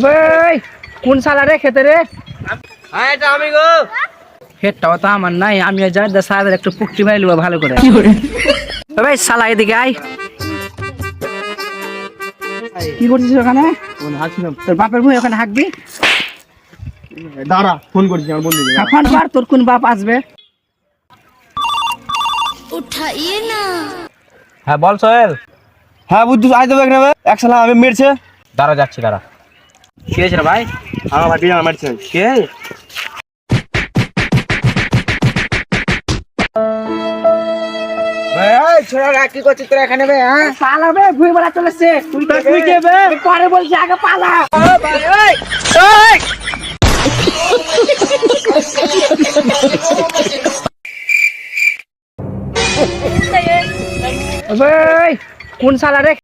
ভাই কোন শালা রে খেতে রে? হ্যাঁ এটা আমি গো। হেডটাও তো আমার নাই, আমি যাই দা সাদের একটু পুকটি ভাই লুয়া ভালো করে। ভাই শালা এদিকে আয়। কি করছিস ওখানে? হাসছিলাম। তোর বাপের বই ওখানে হাঁকবি? দাঁড়া ফোন করছি আমার বন্ধুকে। এখন বার তোর কোন বাপ আসবে? उठाइए ना। হ্যাঁ বল সোহেল। হ্যাঁ বুদ্ধু আই দেবে এখানে এক শালা আমি মেরেছে। দাঁড়া যাচ্ছি দাঁড়া। কি হয়েছে রে ভাই? আমার ভাই বিনা মারছে। কে? ভাই ছোড়া কি করছিস তোরা এখানে বে? হ্যাঁ পালা বে, ভুই বলা চলেছে। তুই কে বে? পরে বলছি আগে পালা। ভাই কোন শালা রে